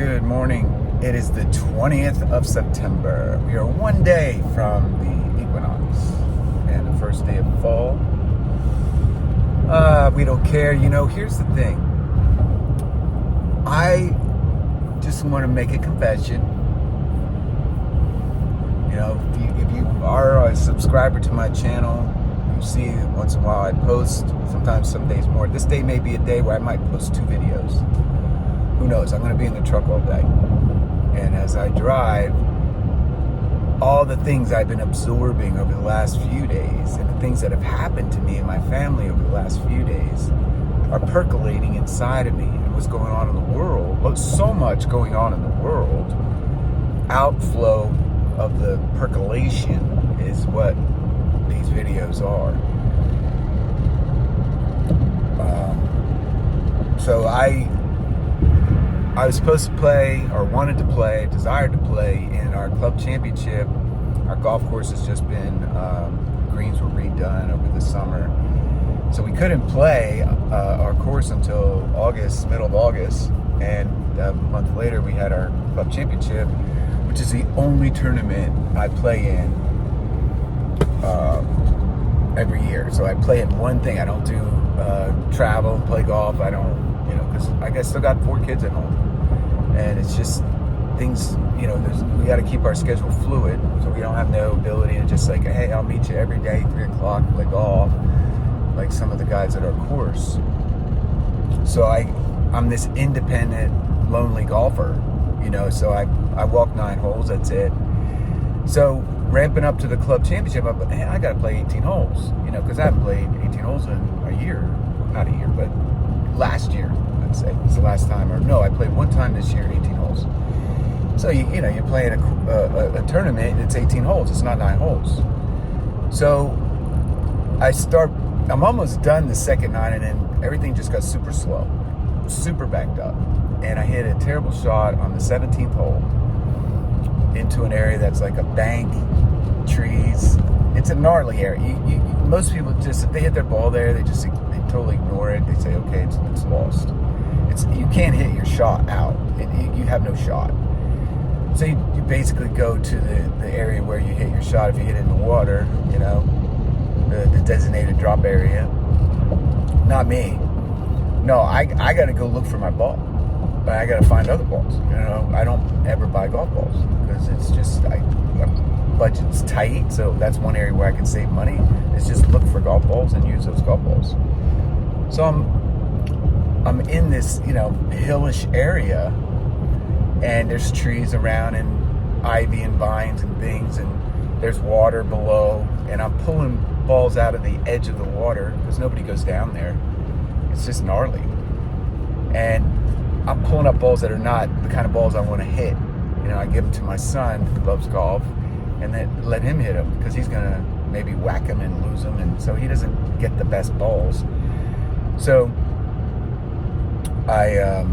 Good morning. It is the 20th of September. We are one day from the equinox and the first day of fall. We don't care. Here's the thing. I just want to make a confession. If you are a subscriber to my channel, you see once in a while I post, sometimes some days more. This day may be a day where I might post 2 videos. Who knows? I'm going to be in the truck all day. And as I drive, all the things I've been absorbing over the last few days and the things that have happened to me and my family over the last few days are percolating inside of me. And what's going on in the world, so much going on in the world, outflow of the percolation is what these videos are. So I was supposed to play, or wanted to play, desired to play in our club championship. Our golf course has just been, greens were redone over the summer. So we couldn't play our course until August, middle of August. And a month later we had our club championship, which is the only tournament I play in every year. So I play in one thing. I don't do travel, play golf. I don't, because I still got 4 kids at home. And it's just things, we got to keep our schedule fluid. So we don't have no ability to just like, hey, I'll meet you every day, 3 o'clock, play golf, like some of the guys at our course. So I'm this independent, lonely golfer, so I walk 9 holes, that's it. So ramping up to the club championship, I thought, hey, I got to play 18 holes, because I haven't played 18 holes in a year. Not a year, but last year. Say it's the last time, or no, I played one time this year, 18 holes. So you're playing a tournament and it's 18 holes. It's not 9 holes. So I'm almost done the second 9, and then everything just got super slow, super backed up, and I hit a terrible shot on the 17th hole into an area that's like a bank, trees. It's a gnarly area. Most people just, if they hit their ball there, they totally ignore it. They say, okay, it's lost. You can't hit your shot out. You have no shot. So you basically go to the area where you hit your shot. If you hit it in the water, the designated drop area. Not me. No, I got to go look for my ball. But I got to find other balls. I don't ever buy golf balls because it's just my budget's tight. So that's one area where I can save money. Is just look for golf balls and use those golf balls. So I'm in this, hillish area, and there's trees around and ivy and vines and things, and there's water below, and I'm pulling balls out of the edge of the water because nobody goes down there. It's just gnarly. And I'm pulling up balls that are not the kind of balls I want to hit. I give them to my son who loves golf, and then let him hit them because he's going to maybe whack them and lose them, and so he doesn't get the best balls. So I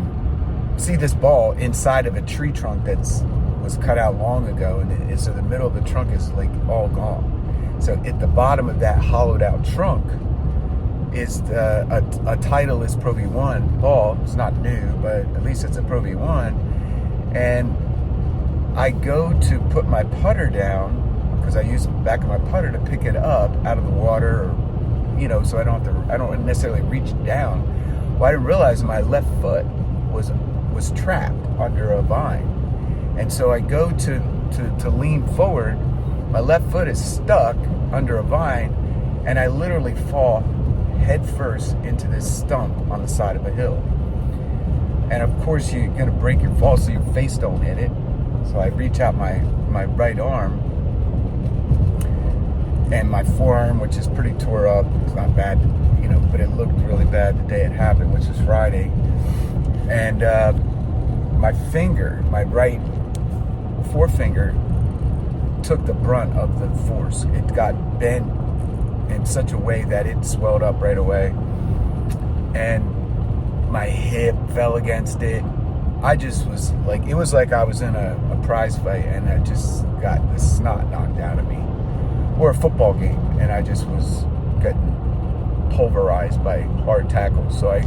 see this ball inside of a tree trunk was cut out long ago, and so the middle of the trunk is like all gone. So at the bottom of that hollowed out trunk is a Titleist Pro V1 ball. It's not new, but at least it's a Pro V1. And I go to put my putter down because I use the back of my putter to pick it up out of the water, so I don't necessarily reach down. Well, I didn't realize my left foot was trapped under a vine. And so I go to lean forward. My left foot is stuck under a vine, and I literally fall head first into this stump on the side of a hill. And of course you're going to break your fall so your face don't hit it. So I reach out my right arm, and my forearm, which is pretty tore up. It's not bad, but it looked really bad the day it happened, which was Friday. And my right forefinger took the brunt of the force. It got bent in such a way that it swelled up right away. And my hip fell against it. I just was like, it was like I was in a prize fight, and I just got the snot knocked out of me. Or a football game, and I just was getting pulverized by hard tackles. So I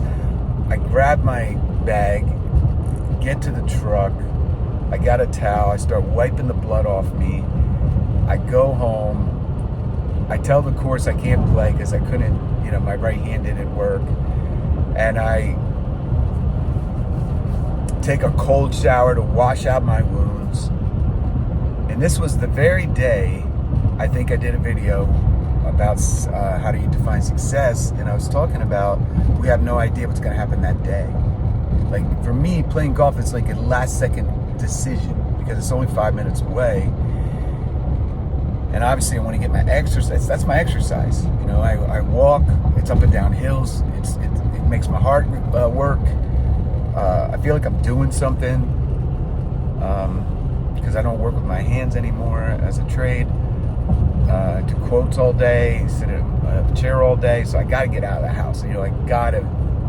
grabbed my bag, get to the truck. I got a towel. I start wiping the blood off me. I go home. I tell the course I can't play because I couldn't, my right hand didn't work. And I take a cold shower to wash out my wounds. And this was the very day I think I did a video about how do you define success, and I was talking about we have no idea what's going to happen that day. Like for me, playing golf is like a last second decision because it's only 5 minutes away, and obviously I want to get my exercise. That's my exercise. I walk. It's up and down hills. It makes my heart work. I feel like I'm doing something because I don't work with my hands anymore as a trade. I do quotes all day, sit in a chair all day, so I got to get out of the house. I got to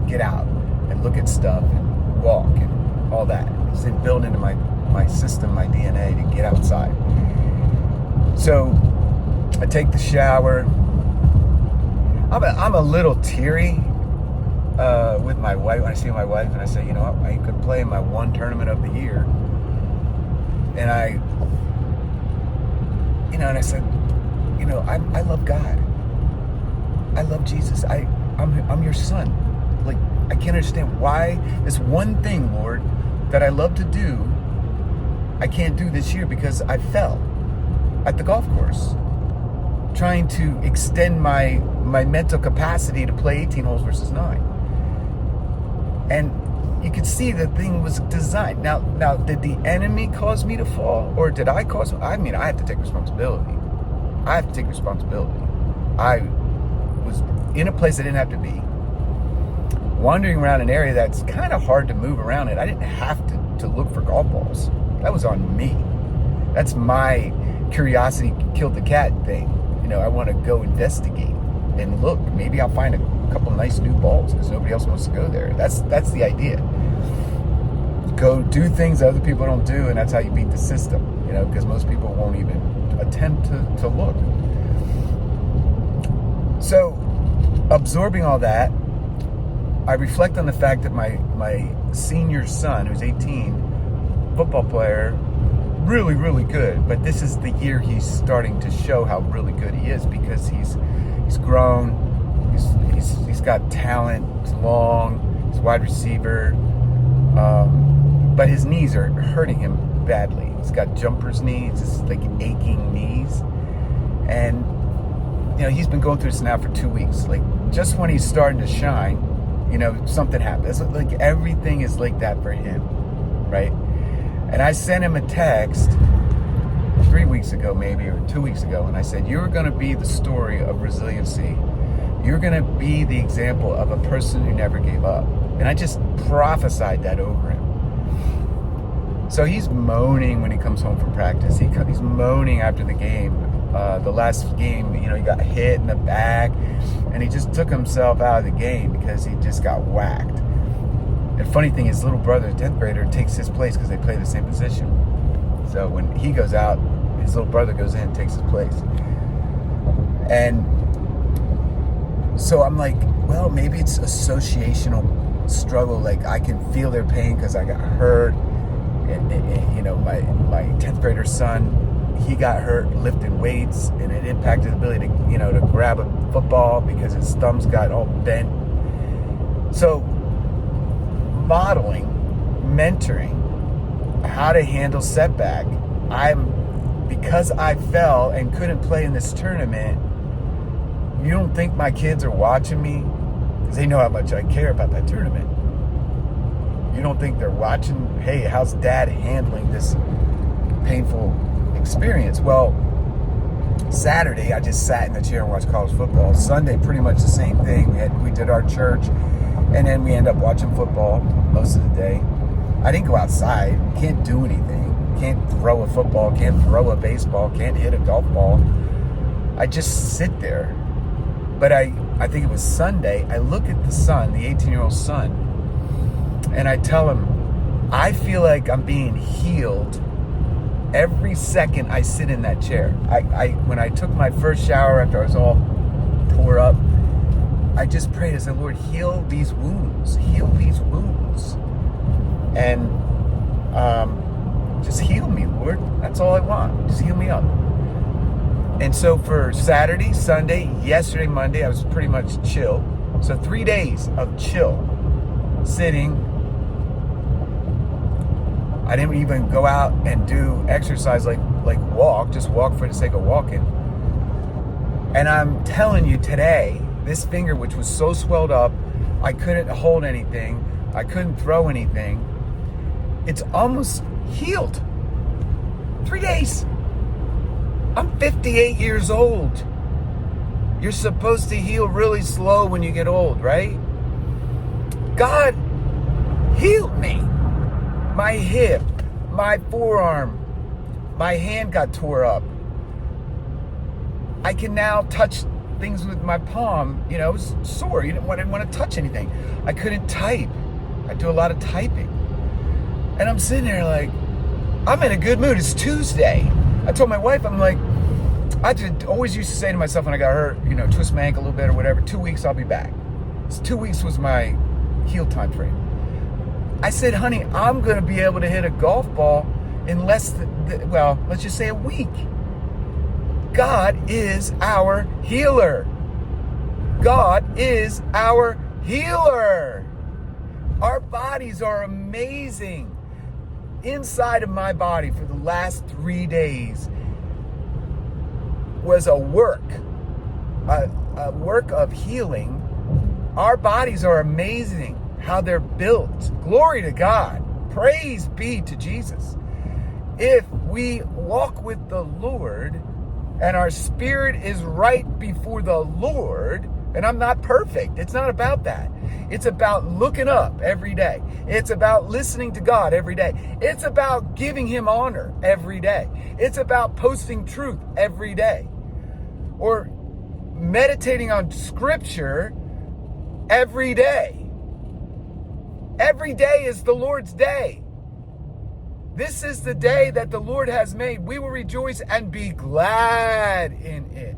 get out and look at stuff and walk and all that. It's built into my system, my DNA to get outside. So I take the shower. I'm a little teary with my wife when I see my wife, and I say, I could play in my one tournament of the year, and I said, I love God. I love Jesus. I'm your son. Like, I can't understand why this one thing, Lord, that I love to do, I can't do this year because I fell at the golf course trying to extend my mental capacity to play 18 holes versus 9. And you could see the thing was designed. Now, did the enemy cause me to fall, or did I cause? I have to take responsibility. I have to take responsibility. I was in a place I didn't have to be, wandering around an area that's kind of hard to move around in. I didn't have to look for golf balls. That was on me. That's my curiosity killed the cat thing. I want to go investigate and look. Maybe I'll find a couple nice new balls because nobody else wants to go there. That's the idea. Go do things that other people don't do, and that's how you beat the system. Because most people won't even attempt to look. So, absorbing all that, I reflect on the fact that my senior son, who's 18, football player, really, really good. But this is the year he's starting to show how really good he is because he's grown. He's got talent. He's long. He's a wide receiver. But his knees are hurting him badly. He's got jumper's knees. It's like aching knees. And, he's been going through this now for 2 weeks. Like, just when he's starting to shine, something happens. Like, everything is like that for him, right? And I sent him a text 3 weeks ago, maybe, or 2 weeks ago, and I said, you're going to be the story of resiliency. You're going to be the example of a person who never gave up. And I just prophesied that over him. So he's moaning when he comes home from practice. He's moaning after the game. The last game, he got hit in the back, and he just took himself out of the game because he just got whacked. And funny thing, his little brother, 10th grader, takes his place because they play the same position. So when he goes out, his little brother goes in and takes his place. And so I'm like, well, maybe it's associational struggle. Like, I can feel their pain because I got hurt. And my 10th grader son, he got hurt lifting weights, and it impacted his ability to, to grab a football because his thumbs got all bent. So modeling, mentoring, how to handle setback. Because I fell and couldn't play in this tournament, you don't think my kids are watching me? Because they know how much I care about that tournament. You don't think they're watching, hey, how's dad handling this painful experience? Well, Saturday, I just sat in the chair and watched college football. Sunday, pretty much the same thing. We did our church, and then we end up watching football most of the day. I didn't go outside. Can't do anything. Can't throw a football. Can't throw a baseball. Can't hit a golf ball. I just sit there. But I think it was Sunday, I look at the son, the 18-year-old son, and I tell him, I feel like I'm being healed every second I sit in that chair. When I took my first shower after I was all tore up, I just prayed. I said, Lord, heal these wounds. Heal these wounds. And Just heal me, Lord. That's all I want. Just heal me up. And so for Saturday, Sunday, yesterday, Monday, I was pretty much chill. So 3 days of chill, sitting. I didn't even go out and do exercise like walk, just walk for the sake of walking. And I'm telling you today, this finger, which was so swelled up, I couldn't hold anything, I couldn't throw anything, it's almost healed. 3 days. I'm 58 years old. You're supposed to heal really slow when you get old, right? God healed me. My hip, my forearm, my hand got tore up. I can now touch things with my palm. You know, it was sore. I didn't want to touch anything. I couldn't type. I do a lot of typing. And I'm sitting there like, I'm in a good mood. It's Tuesday. I told my wife, I'm like, always used to say to myself when I got hurt, you know, twist my ankle a little bit or whatever, 2 weeks, I'll be back. So 2 weeks was my heal time frame. I said, honey, I'm going to be able to hit a golf ball in less than, let's just say a week. God is our healer. God is our healer. Our bodies are amazing. Inside of my body for the last 3 days was a work of healing. Our bodies are amazing, how they're built. Glory to God. Praise be to Jesus. If we walk with the Lord and our spirit is right before the Lord, and I'm not perfect. It's not about that. It's about looking up every day. It's about listening to God every day. It's about giving him honor every day. It's about posting truth every day. Or meditating on scripture every day. Every day is the Lord's day. This is the day that the Lord has made. We will rejoice and be glad in it.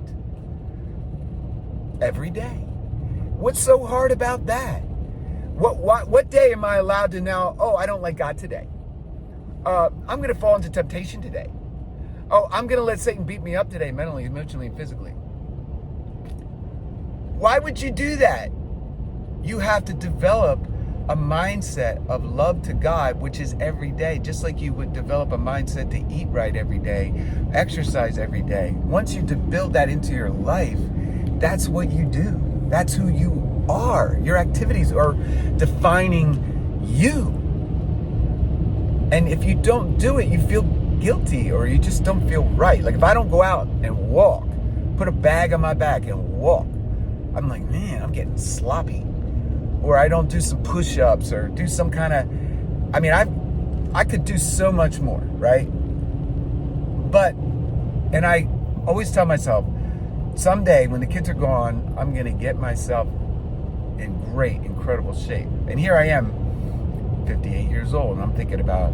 Every day. What's so hard about that? What day am I allowed to now, I don't like God today. I'm going to fall into temptation today. I'm going to let Satan beat me up today, mentally, emotionally, and physically. Why would you do that? You have to develop a mindset of love to God, which is every day, just like you would develop a mindset to eat right every day, exercise every day. Once you build that into your life, that's what you do. That's who you are. Your activities are defining you. And if you don't do it, you feel guilty or you just don't feel right. Like if I don't go out and walk, put a bag on my back and walk, I'm like, man, I'm getting sloppy. Or I don't do some push-ups or do some kind of, I could do so much more, right? And I always tell myself, someday when the kids are gone, I'm going to get myself in great, incredible shape. And here I am, 58 years old, and I'm thinking about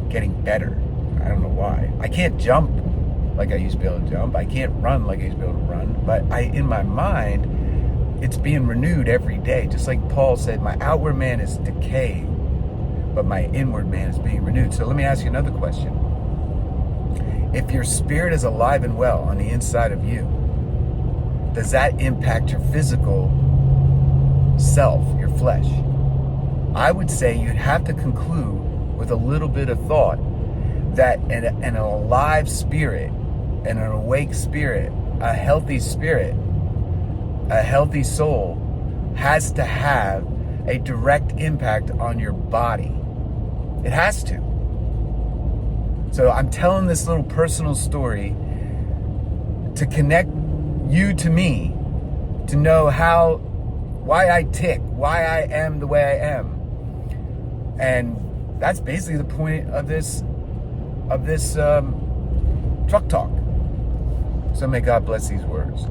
getting better. I don't know why. I can't jump like I used to be able to jump. I can't run like I used to be able to run. But in my mind, it's being renewed every day. Just like Paul said, my outward man is decaying, but my inward man is being renewed. So let me ask you another question. If your spirit is alive and well on the inside of you, does that impact your physical self, your flesh? I would say you'd have to conclude with a little bit of thought that an alive spirit, and an awake spirit, a healthy spirit, a healthy soul has to have a direct impact on your body. It has to. So I'm telling this little personal story to connect you to me, to know why I tick, why I am the way I am. And that's basically the point of this truck talk. So may God bless these words.